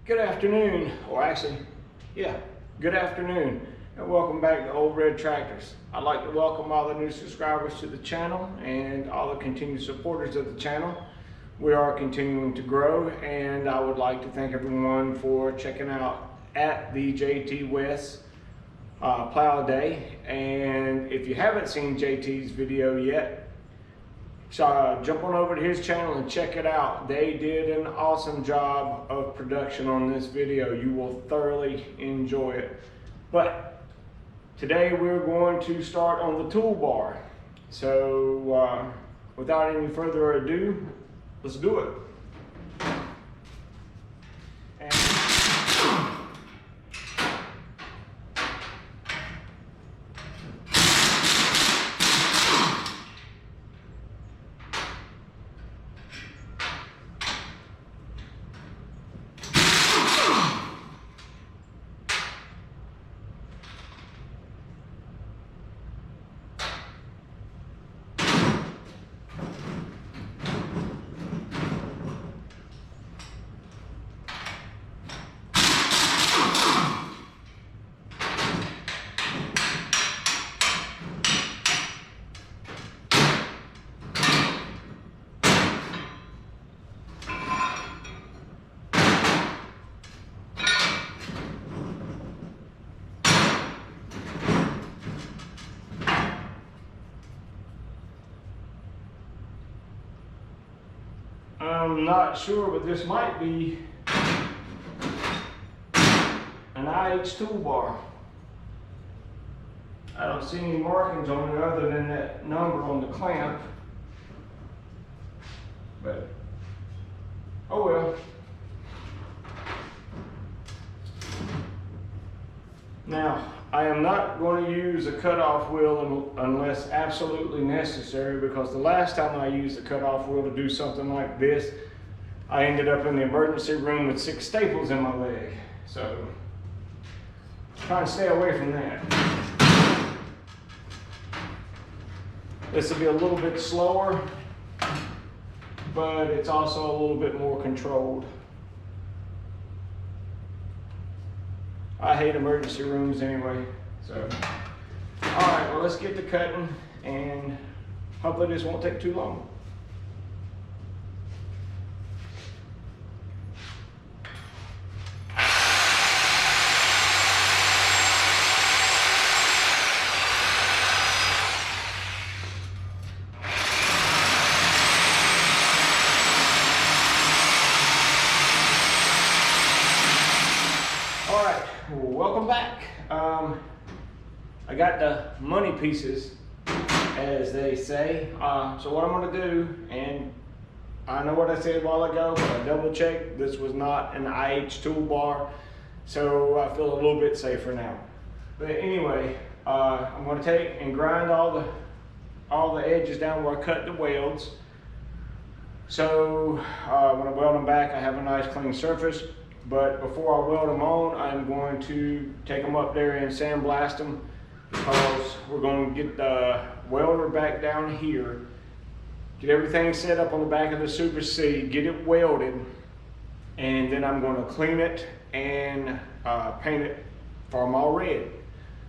Good afternoon, or actually, yeah, good afternoon, and welcome back to Old Red Tractors. I'd like to welcome all the new subscribers to the channel and all the continued supporters of the channel. We are continuing to grow, and I would like to thank everyone for checking out at the JT West Plow Day. And if you haven't seen JT's video yet, jump on over to his channel and check it out. They did an awesome job of production on this video. You will thoroughly enjoy it. But today we're going to start on the toolbar. So without any further ado, let's do it. I'm not sure, but this might be an IH toolbar. I don't see any markings on it other than that number on the clamp. But, oh well. Now, I am not going to use a cutoff wheel unless absolutely necessary, because the last time I used a cutoff wheel to do something like this, I ended up in the emergency room with 6 staples in my leg. So, try and stay away from that. This will be a little bit slower, but it's also a little bit more controlled. I hate emergency rooms anyway, so. All right, well, let's get to cutting, and hopefully this won't take too long. Welcome back. I got the money pieces, as they say. So what I'm going to do, and I know what I said a while ago, but I double checked. This was not an IH toolbar, so I feel a little bit safer now. But anyway, I'm going to take and grind all the edges down where I cut the welds. So when I weld them back, I have a nice clean surface. But before I weld them on, I'm going to take them up there and sandblast them, because we're going to get the welder back down here, get everything set up on the back of the Super C, get it welded, and then I'm going to clean it and paint it Farmall red.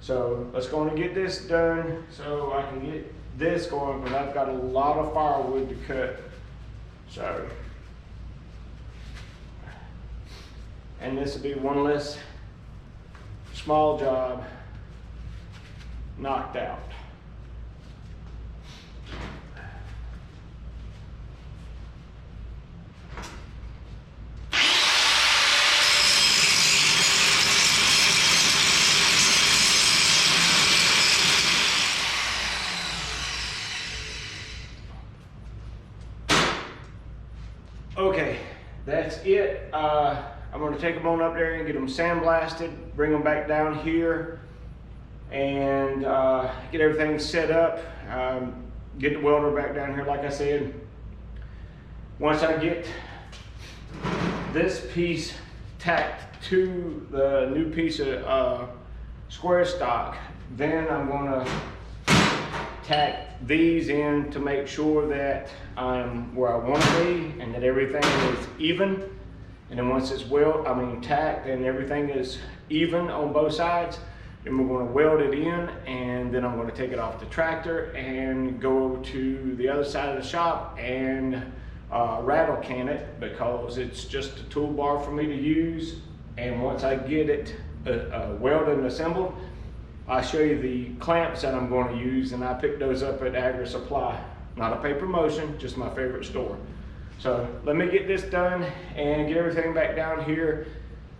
So let's go and get this done so I can get this going, because I've got a lot of firewood to cut. So. And this will be one less small job knocked out. Okay, that's it. I'm going to take them on up there and get them sandblasted, bring them back down here, and get everything set up, get the welder back down here like I said. Once I get this piece tacked to the new piece of square stock, then I'm going to tack these in to make sure that I'm where I want to be and that everything is even. And then once it's tacked and everything is even on both sides, then we're going to weld it in, and then I'm going to take it off the tractor and go to the other side of the shop and rattle can it, because it's just a toolbar for me to use. And once I get it welded and assembled, I'll show you the clamps that I'm going to use, and I picked those up at Agri Supply. Not a paid promotion, just my favorite store. So let me get this done and get everything back down here.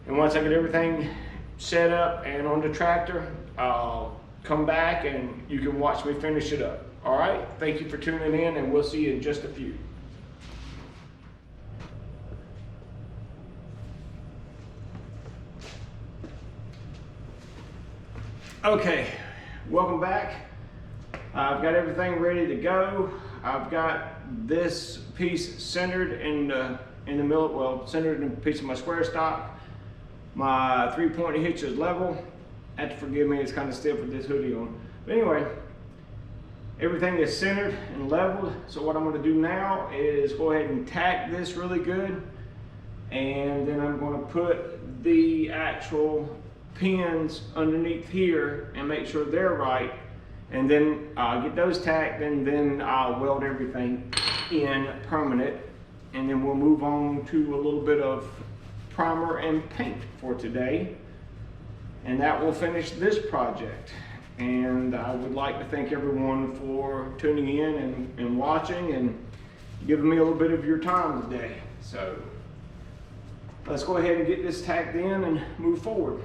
And once I get everything set up and on the tractor, I'll come back and you can watch me finish it up. All right, thank you for tuning in, and we'll see you in just a few. Okay, welcome back. I've got everything ready to go. I've got this piece centered in the middle, well, centered in a piece of my square stock. My 3-point hitch is level. Have to forgive me, it's kind of stiff with this hoodie on. But anyway, everything is centered and leveled. So what I'm going to do now is go ahead and tack this really good, and then I'm going to put the actual pins underneath here and make sure they're right, and then I'll get those tacked, and then I'll weld everything in permanent, and then we'll move on to a little bit of primer and paint for today, and that will finish this project. And I would like to thank everyone for tuning in and watching and giving me a little bit of your time today. So let's go ahead and get this tacked in and move forward.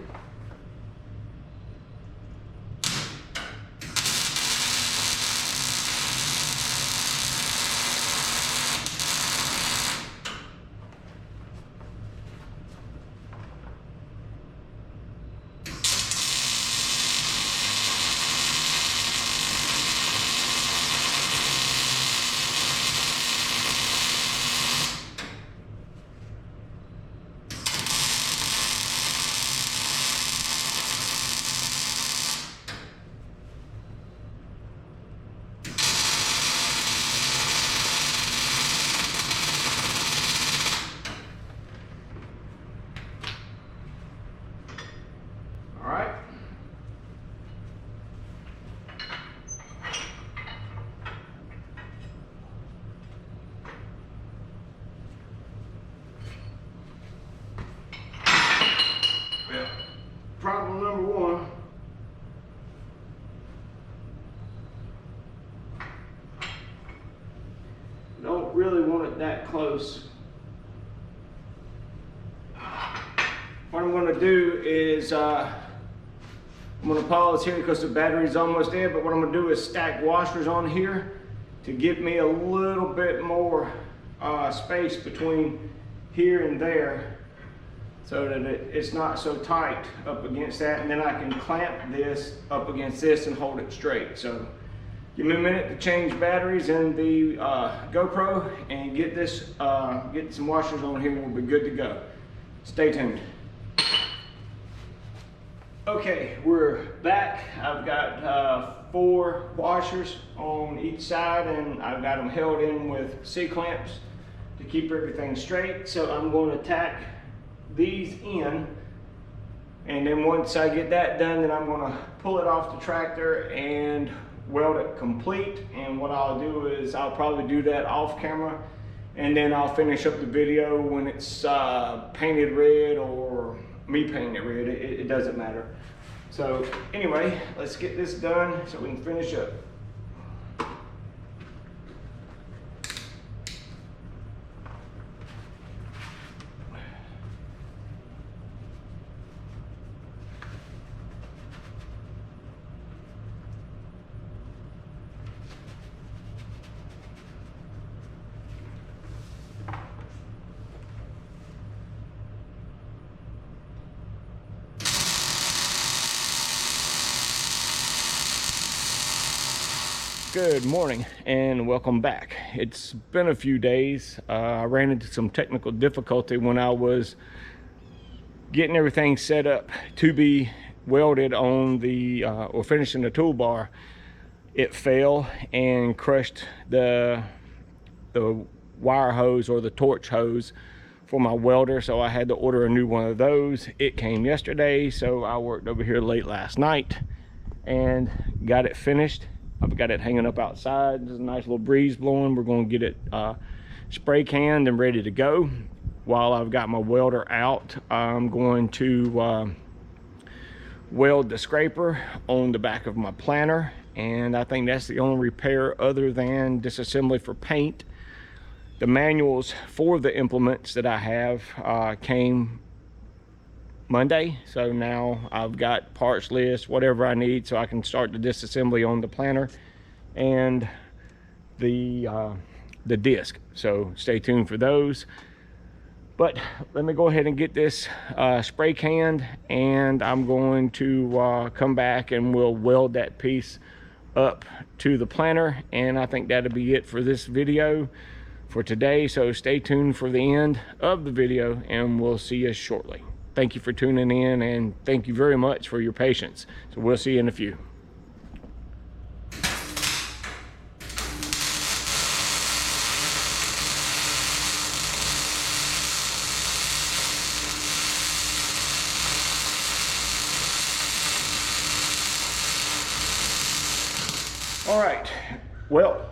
Problem number one, don't really want it that close. What I'm going to do is I'm going to pause here because the battery's almost dead, but what I'm going to do is stack washers on here to give me a little bit more space between here and there, so that it's not so tight up against that, and then I can clamp this up against this and hold it straight. So give me a minute to change batteries in the GoPro and get this, get some washers on here, and we'll be good to go. Stay tuned. Okay, we're back. I've got 4 washers on each side, and I've got them held in with C-clamps to keep everything straight. So I'm going to tack these in, and then once I get that done, then I'm going to pull it off the tractor and weld it complete. And what I'll do is I'll probably do that off camera, and then I'll finish up the video when it's painted red or me painting it red. It doesn't matter. So anyway, let's get this done so we can finish up. Good morning and welcome back. It's been a few days. I ran into some technical difficulty when I was getting everything set up to be welded on the or finishing the toolbar. It fell and crushed the wire hose or the torch hose for my welder, so I had to order a new one of those. It came yesterday, so I worked over here late last night and got it finished. I've got it hanging up outside. There's a nice little breeze blowing. We're going to get it spray canned and ready to go. While I've got my welder out, I'm going to weld the scraper on the back of my planter, and I think that's the only repair other than disassembly for paint. The manuals for the implements that I have came Monday, so now I've got parts list, whatever I need, so I can start the disassembly on the planter and the disc. So stay tuned for those. But let me go ahead and get this spray canned, and I'm going to come back and we'll weld that piece up to the planter. And I think that'll be it for this video for today. So stay tuned for the end of the video, and we'll see you shortly. Thank you for tuning in, and thank you very much for your patience. So we'll see you in a few. All right, well,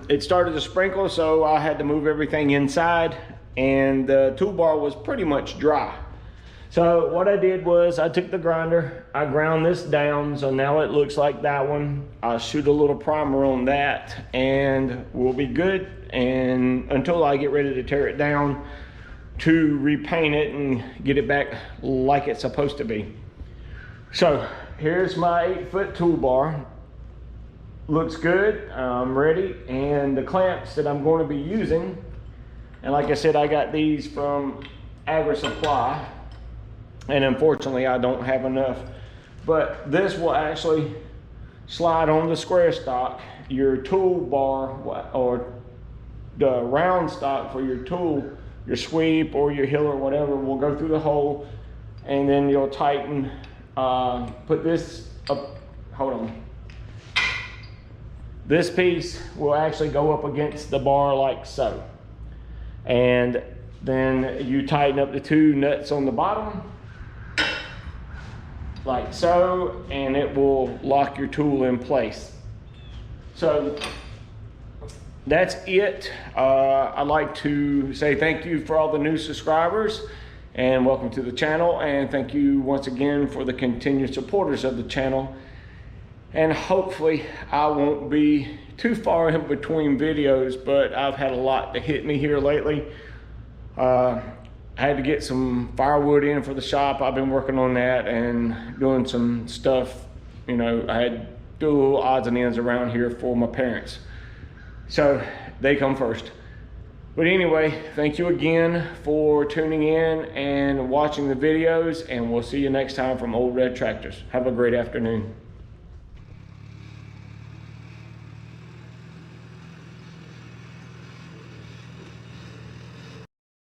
it started to sprinkle, so I had to move everything inside, and the toolbar was pretty much dry. So what I did was I took the grinder, I ground this down, so now it looks like that one. I'll shoot a little primer on that, and we'll be good, and until I get ready to tear it down to repaint it and get it back like it's supposed to be. So here's my 8-foot toolbar. Looks good, I'm ready, and the clamps that I'm going to be using, and like I said, I got these from Agri Supply, and unfortunately I don't have enough, but this will actually slide on the square stock. Your toolbar, or the round stock for your tool, your sweep or your hill or whatever, will go through the hole, and then you'll tighten, put this up, hold on. This piece will actually go up against the bar like so. And then you tighten up the 2 nuts on the bottom, like so, and it will lock your tool in place. So that's it. I'd like to say thank you for all the new subscribers, and welcome to the channel. And thank you once again for the continued supporters of the channel. And hopefully I won't be too far in between videos, but I've had a lot to hit me here lately. I had to get some firewood in for the shop. I've been working on that and doing some stuff. You know, I had to do little odds and ends around here for my parents. So they come first. But anyway, thank you again for tuning in and watching the videos, and we'll see you next time from Old Red Tractors. Have a great afternoon.